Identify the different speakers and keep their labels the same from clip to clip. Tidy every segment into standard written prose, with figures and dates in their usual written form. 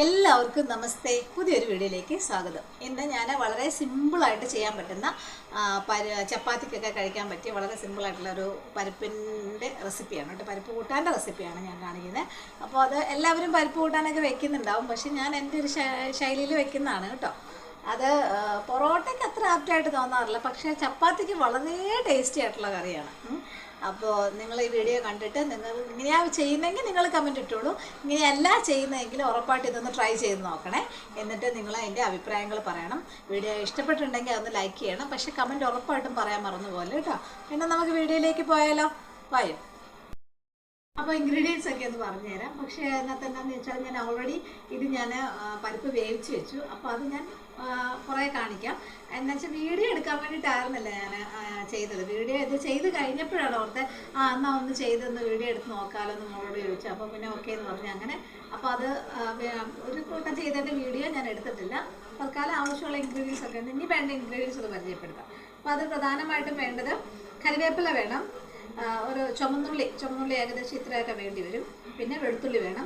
Speaker 1: എല്ലാവർക്കും നമസ്തേ. പുതിയൊരു വീഡിയോയിലേക്ക് സ്വാഗതം. ഇന്ന് ഞാൻ വളരെ സിമ്പിളായിട്ട് ചെയ്യാൻ പറ്റുന്ന ചപ്പാത്തിക്കൊക്കെ കഴിക്കാൻ പറ്റിയ വളരെ സിമ്പിളായിട്ടുള്ളൊരു പരിപ്പിൻ്റെ റെസിപ്പിയാണ് കേട്ടോ. പരിപ്പ് കൂട്ടാൻ്റെ റെസിപ്പിയാണ് ഞാൻ കാണിക്കുന്നത്. അപ്പോൾ അത് എല്ലാവരും പരിപ്പ് കൂട്ടാനൊക്കെ വെക്കുന്നുണ്ടാവും, പക്ഷെ ഞാൻ എൻ്റെ ഒരു ശൈലിയിൽ വെക്കുന്നതാണ് കേട്ടോ. അത് പൊറോട്ടയ്ക്ക് അത്ര ആപ്റ്റായിട്ട് തോന്നാറില്ല, പക്ഷേ ചപ്പാത്തിക്ക് വളരെ ടേസ്റ്റി ആയിട്ടുള്ള കറിയാണ്. അപ്പോൾ നിങ്ങൾ ഈ വീഡിയോ കണ്ടിട്ട് നിങ്ങൾ ഇങ്ങനെയാണ് ചെയ്യുന്നതെങ്കിൽ നിങ്ങൾ കമൻറ്റ് ഇട്ടോളൂ. ഇങ്ങനെയല്ല ചെയ്യുന്നതെങ്കിൽ ഉറപ്പായിട്ട് ഇതൊന്ന് ട്രൈ ചെയ്ത് നോക്കണേ. എന്നിട്ട് നിങ്ങൾ അതിൻ്റെ അഭിപ്രായങ്ങൾ പറയണം. വീഡിയോ ഇഷ്ടപ്പെട്ടിട്ടുണ്ടെങ്കിൽ അതൊന്ന് ലൈക്ക് ചെയ്യണം, പക്ഷേ കമൻറ്റ് ഉറപ്പായിട്ടും പറയാൻ മറന്നുപോലെ കേട്ടോ. പിന്നെ നമുക്ക് വീഡിയോയിലേക്ക് പോയാലോ? പോയോ? അപ്പോൾ ഇൻഗ്രീഡിയൻസ് ഒക്കെ ഒന്ന് പറഞ്ഞുതരാം. പക്ഷേ അതിനകത്ത് എന്താണെന്ന് വെച്ചാൽ ഞാൻ ഓൾറെഡി ഞാൻ പരിപ്പ് വേവിച്ച് വെച്ചു. അപ്പോൾ അത് ഞാൻ കുറേ കാണിക്കാം. എന്ന് വെച്ചാൽ വീഡിയോ എടുക്കാൻ വേണ്ടിയിട്ടായിരുന്നില്ല ഞാൻ ചെയ്തത്. വീഡിയോ ഇത് ചെയ്ത് കഴിഞ്ഞപ്പോഴാണ് ഓർത്തെ എന്നാൽ ഒന്ന് ചെയ്തൊന്ന് വീഡിയോ എടുത്ത് നോക്കാമല്ലോ എന്ന് നമ്മളോട് ചോദിച്ചു. അപ്പോൾ പിന്നെ ഓക്കെ എന്ന് പറഞ്ഞു അങ്ങനെ. അപ്പോൾ അത് ഒരു കൂട്ടം ചെയ്തതിൻ്റെ വീഡിയോ ഞാൻ എടുത്തിട്ടില്ല. തൽക്കാലം ആവശ്യമുള്ള ഇൻഗ്രീഡിയൻസ് ഒക്കെ ഉണ്ട്. ഇനി വേണ്ട ഇൻഗ്രീഡിയൻസ് ഒന്ന് പരിചയപ്പെടുത്താം. അപ്പോൾ അത് പ്രധാനമായിട്ടും വേണ്ടത് കരിവേപ്പില വേണം, ഒരു ചുമന്നുള്ളി ഏകദേശം ഇത്രയൊക്കെ വേണ്ടി വരും. പിന്നെ വെളുത്തുള്ളി വേണം,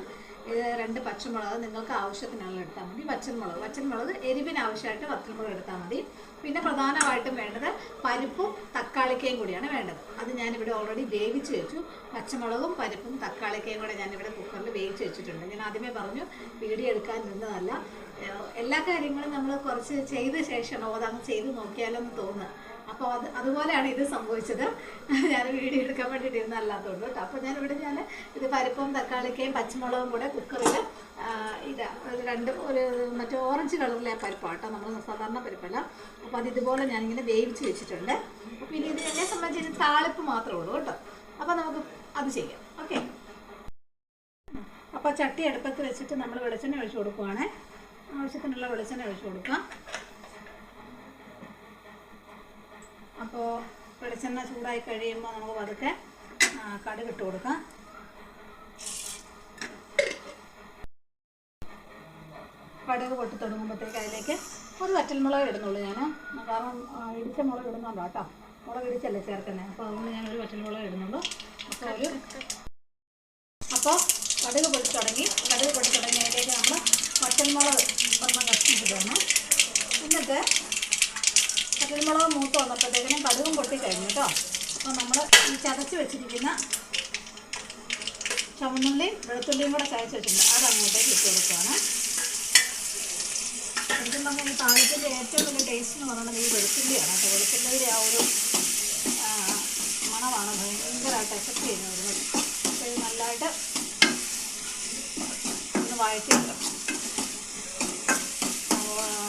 Speaker 1: 2 പച്ചമുളക് നിങ്ങൾക്ക് ആവശ്യത്തിനുള്ള എടുത്താൽ മതി. പച്ചമുളക് എരിവിന് ആവശ്യമായിട്ട് വറ്റൽമുളക് എടുത്താൽ മതി. പിന്നെ പ്രധാനമായിട്ടും വേണ്ടത് പരിപ്പും തക്കാളിക്കയും കൂടിയാണ് വേണ്ടത്. അത് ഞാനിവിടെ ഓൾറെഡി വേവിച്ച് വെച്ചു. പച്ചമുളകും പരിപ്പും തക്കാളിക്കയും കൂടെ ഞാനിവിടെ കുക്കറിൽ വേവിച്ച് വെച്ചിട്ടുണ്ട്. ഞാൻ ആദ്യമേ പറഞ്ഞു വീഡിയോ എടുക്കാൻ നിന്നതല്ല. എല്ലാ കാര്യങ്ങളും നമ്മൾ കുറച്ച് ചെയ്ത ശേഷം അതങ്ങ് ചെയ്ത് നോക്കിയാലോ എന്ന് തോന്നുക. അപ്പോൾ അതുപോലെയാണ് ഇത് സംഭവിച്ചത്. ഞാൻ വീഡിയോ എടുക്കാൻ വേണ്ടിയിട്ട് ഇരുന്നല്ലാത്തതുകൊണ്ട് കേട്ടോ. അപ്പോൾ ഞാൻ ഇത് പരിപ്പും തക്കാളിക്കയും പച്ചമുളകും കൂടെ കുക്കറിൽ ഒരു മറ്റേ ഓറഞ്ച് കളറിലെ പരിപ്പാണ് കേട്ടോ, നമ്മൾ സാധാരണ പരിപ്പല്ല. അപ്പോൾ ഇതുപോലെ ഞാനിങ്ങനെ വേവിച്ച് വെച്ചിട്ടുണ്ട്. അപ്പോൾ ഇനി ഇത് എന്നെ സംബന്ധിച്ച് താളിപ്പ് മാത്രമേ ഉള്ളൂ കേട്ടോ. അപ്പോൾ നമുക്ക് അത് ചെയ്യാം. ഓക്കെ. അപ്പോൾ ചട്ടി അടുപ്പത്ത് വെച്ചിട്ട് നമ്മൾ വെളിച്ചെണ്ണ ഒഴിച്ച് കൊടുക്കുവാണ്. ആവശ്യത്തിനുള്ള വെളിച്ചെണ്ണ ഒഴിച്ച് കൊടുക്കാം. അപ്പോൾ വെളിച്ചെണ്ണ ചൂടായി കഴിയുമ്പോൾ നമുക്ക് പതുക്കെ കടുക് ഇട്ട് കൊടുക്കാം. കടുക് പൊട്ടി തുടങ്ങുമ്പോഴത്തേക്ക് അതിലേക്ക് ഒരു വറ്റൽമുളക് ഇടുന്നുള്ളൂ ഞാൻ. കാരണം ഇടിച്ച മുളക് ഇടുന്നുണ്ടോ കേട്ടോ, മുളക് ഇടിച്ചല്ലേ ചേർക്കുന്നത്. അപ്പോൾ അതുകൊണ്ട് ഞാനൊരു വറ്റൽമുളക് ഇടുന്നുള്ളൂ. അപ്പോൾ കടുക് പൊട്ടി തുടങ്ങി അതിലേക്ക് നമ്മൾ വറ്റൽമുളക് ഒരെണ്ണം കഷ്ണിച്ചിട്ടാണ്. എന്നിട്ട് വറ്റൽമുളക് മൂത്ത് വന്നപ്പോഴത്തേക്കിനും കടുകും പൊട്ടി കഴിഞ്ഞു കേട്ടോ. അപ്പോൾ നമ്മൾ ഈ ചതച്ച് വെച്ചിരിക്കുന്ന ചുവന്നുള്ളിയും വെളുത്തുള്ളിയും കൂടെ ചതച്ച് വെച്ചിട്ടുണ്ട്. അത് അങ്ങോട്ടേക്ക് ഇട്ട് കൊടുക്കുകയാണ്. ശരിക്കും പറഞ്ഞാൽ ഈ താളിപ്പിൻ്റെ ഏറ്റവും വലിയ ടേസ്റ്റ് എന്ന് പറയുന്നത് ഈ വെളുത്തുള്ളിയാണ് കേട്ടോ. വെളുത്തുള്ളിയുടെ ആ ഒരു മണമാണ് ഭയങ്കരമായിട്ട് എഫക്റ്റ് ചെയ്യുന്നത്. അപ്പോൾ ഇത് നല്ലതായിട്ട് ഒന്ന് വഴറ്റിയെടുക്കണം.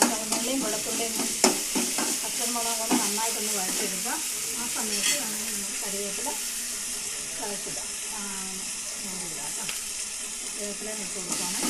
Speaker 1: ചുവന്നുള്ളിയും വെളുത്തുള്ളിയും പച്ചമുളകും കൂടെ നന്നായിട്ടൊന്ന് വഴറ്റിയെടുക്കുക. ആ സമയത്ത് നമ്മൾ കറിവേപ്പില ചതച്ചിടാം. കേട്ടോ, കറിവേപ്പില ഇട്ട് കൊടുക്കുകയാണ്.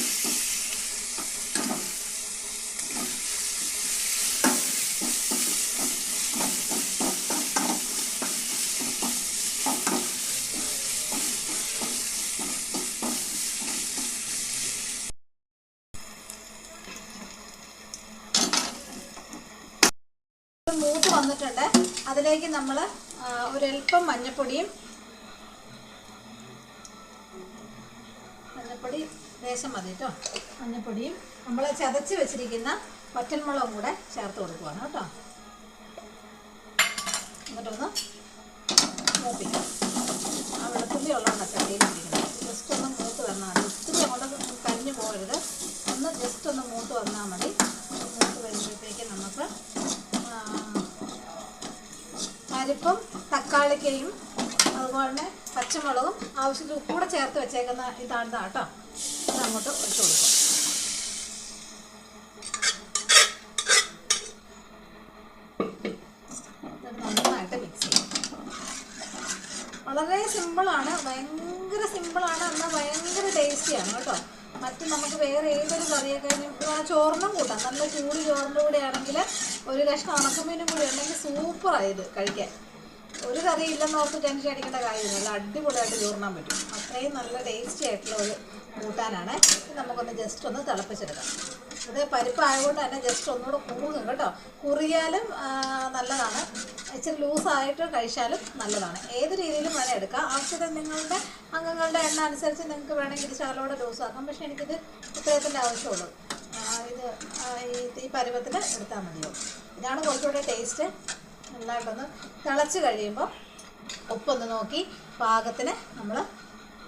Speaker 1: മൂത്ത് വന്നിട്ടുണ്ട്. അതിലേക്ക് നമ്മൾ ഒരൽപ്പം മഞ്ഞൾപ്പൊടി ലേശം മതി കേട്ടോ. മഞ്ഞൾപ്പൊടിയും നമ്മൾ ചതച്ച് വെച്ചിരിക്കുന്ന വറ്റൽമുളകും കൂടെ ചേർത്ത് കൊടുക്കുവാണ് കേട്ടോ. എന്നിട്ടൊന്ന് മൂപ്പിക്കാം. ആ വെളുത്തുള്ളി ഉള്ളതാണ് ചട്ടിയിലിരിക്കുന്നത്. ജസ്റ്റ് ഒന്ന് മൂത്ത് വന്നാൽ മതി. ഒത്തിരി അങ്ങോട്ട് കരിഞ്ഞു പോകരുത്. ഒന്ന് ജസ്റ്റ് ഒന്ന് മൂത്ത് വന്നാൽ മതി. മൂത്ത് വരുമ്പോഴത്തേക്ക് നമുക്ക് പരിപ്പും തക്കാളിക്കയും അതുപോലെ തന്നെ പച്ചമുളകും ആവശ്യത്തിന് കൂടെ ചേർത്ത് വെച്ചേക്കുന്ന ഇതാണ് കേട്ടോ. അതങ്ങോട്ട് ഒഴിച്ചു കൊടുക്കും. നന്നായിട്ട് മിക്സ് ചെയ്യും. വളരെ സിമ്പിളാണ്, ഭയങ്കര സിമ്പിളാണ്, എന്നാൽ ഭയങ്കര ടേസ്റ്റിയാണ് കേട്ടോ. മറ്റ് നമുക്ക് വേറെ ഏതൊരു കറിയൊക്കെ ചോറിനും കൂട്ടാം. നല്ല ചൂട് ചോറിൻ്റെ കൂടെ ആണെങ്കിൽ ഒരു കഷ്ണം ഉണക്കമീനും കൂടി ഉണ്ടെങ്കിൽ സൂപ്പറായത് കഴിക്കാൻ. ഒരു കറി ഇല്ലെന്ന് ഓർത്ത് ടെൻഷൻ അടിക്കേണ്ട കാര്യമൊന്നുമില്ല, അടിപൊളിയായിട്ട് ചോറിനാൻ പറ്റും. അത്രയും നല്ല ടേസ്റ്റി ആയിട്ടുള്ള ഒരു കൂട്ടാനാണ്. നമുക്കൊന്ന് ജസ്റ്റ് ഒന്ന് തിളപ്പിച്ചെടുക്കാം. ഇത് പരിപ്പായതുകൊണ്ട് തന്നെ ജസ്റ്റ് ഒന്നുകൂടെ കുറുകും കേട്ടോ. കുറിയാലും നല്ലതാണ്, ഇച്ചിരി ലൂസായിട്ട് കഴിച്ചാലും നല്ലതാണ്. ഏത് രീതിയിലും വേണേൽ എടുക്കാം. ആവശ്യത്തിന് നിങ്ങളുടെ അംഗങ്ങളുടെ എണ്ണ അനുസരിച്ച് നിങ്ങൾക്ക് വേണമെങ്കിൽ ഇത് ശകലോടെ ലൂസാക്കാം. പക്ഷേ എനിക്കിത് ഇത്രയത്തിൻ്റെ ആവശ്യമുള്ളൂ. ഇത് ഈ പരുവത്തിൽ എടുത്താൽ മതിയോ. ഇതാണ് കുറച്ചുകൂടെ ടേസ്റ്റ്. നല്ലതായിട്ടൊന്ന് തിളച്ച് കഴിയുമ്പോൾ ഉപ്പൊന്ന് നോക്കി പാകത്തിന് നമ്മൾ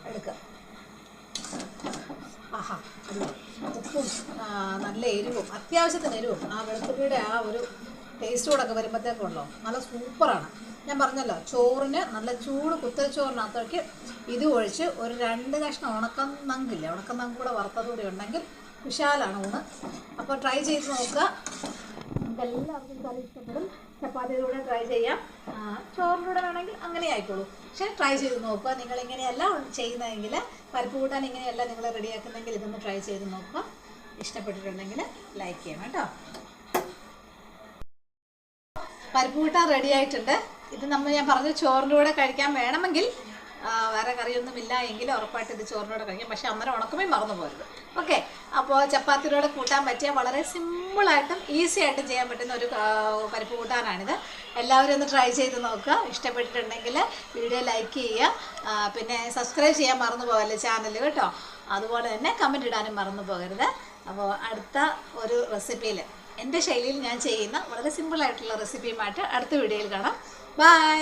Speaker 1: എടുക്കുക. ആഹാ, ഉപ്പും നല്ല എരിവും, അത്യാവശ്യത്തിന് എരിവും, ആ വെളുത്തുള്ളിയുടെ ആ ഒരു ടേസ്റ്റ് കൂടെ ഒക്കെ വരുമ്പോഴത്തേക്കുള്ളൂ നല്ല സൂപ്പറാണ്. ഞാൻ പറഞ്ഞല്ലോ, ചോറിന് നല്ല ചൂട് കുത്തരിച്ചോറിനകത്തേക്ക് ഇത് ഒഴിച്ച് ഒരു 2 കഷ്ണം ഉണക്കനങ്കില്ലേ, ഉണക്കനങ്ക് കൂടെ വറുത്തതുകൂടി ഉണ്ടെങ്കിൽ വിശാലാണ് ഊണ്. അപ്പോൾ ട്രൈ ചെയ്ത് നോക്കുക. നിങ്ങൾക്ക് എല്ലാവർക്കും കറി ഇഷ്ടപ്പെടും. ചപ്പാത്തിയിലൂടെ ട്രൈ ചെയ്യാം, ചോറിലൂടെ വേണമെങ്കിൽ അങ്ങനെ ആയിക്കോളൂ. പക്ഷേ ട്രൈ ചെയ്ത് നോക്കുക. നിങ്ങളിങ്ങനെയല്ല ചെയ്യുന്നതെങ്കിൽ, പരിപ്പ് കൂട്ടാൻ ഇങ്ങനെയല്ല നിങ്ങൾ റെഡിയാക്കുന്നെങ്കിൽ ഇതൊന്ന് ട്രൈ ചെയ്ത് നോക്കുക. ഇഷ്ടപ്പെട്ടിട്ടുണ്ടെങ്കിൽ ലൈക്ക് ചെയ്യണം കേട്ടോ. പരിപ്പ് കൂട്ടാൻ റെഡി ആയിട്ടുണ്ട്. ഇത് ഞാൻ പറഞ്ഞ ചോറിൻ്റെ കൂടെ കഴിക്കാൻ വേണമെങ്കിൽ, വേറെ കറിയൊന്നുമില്ല എങ്കിൽ ഉറപ്പായിട്ട് ഇത് ചോറിനോടെ കഴിക്കാം. പക്ഷേ അന്നേരം ഉണക്കമേ മറന്നു പോരുത്. ഓക്കെ, അപ്പോൾ ചപ്പാത്തിയോടെ കൂട്ടാൻ പറ്റിയ വളരെ സിമ്പിളായിട്ടും ഈസി ആയിട്ടും ചെയ്യാൻ പറ്റുന്ന ഒരു പരിപ്പ് കൂട്ടാനാണിത്. എല്ലാവരും ഒന്ന് ട്രൈ ചെയ്ത് നോക്കുക. ഇഷ്ടപ്പെട്ടിട്ടുണ്ടെങ്കിൽ വീഡിയോ ലൈക്ക് ചെയ്യുക. പിന്നെ സബ്സ്ക്രൈബ് ചെയ്യാൻ മറന്നു പോകല്ലേ ചാനൽ കേട്ടോ. അതുപോലെ തന്നെ കമൻറ്റ് ഇടാനും മറന്നു പോകരുത്. അപ്പോൾ അടുത്ത ഒരു റെസിപ്പിയിൽ, എൻ്റെ ശൈലിയിൽ ഞാൻ ചെയ്യുന്ന വളരെ സിമ്പിളായിട്ടുള്ള റെസിപ്പിയുമായിട്ട് അടുത്ത വീഡിയോയിൽ കാണാം. ബൈ.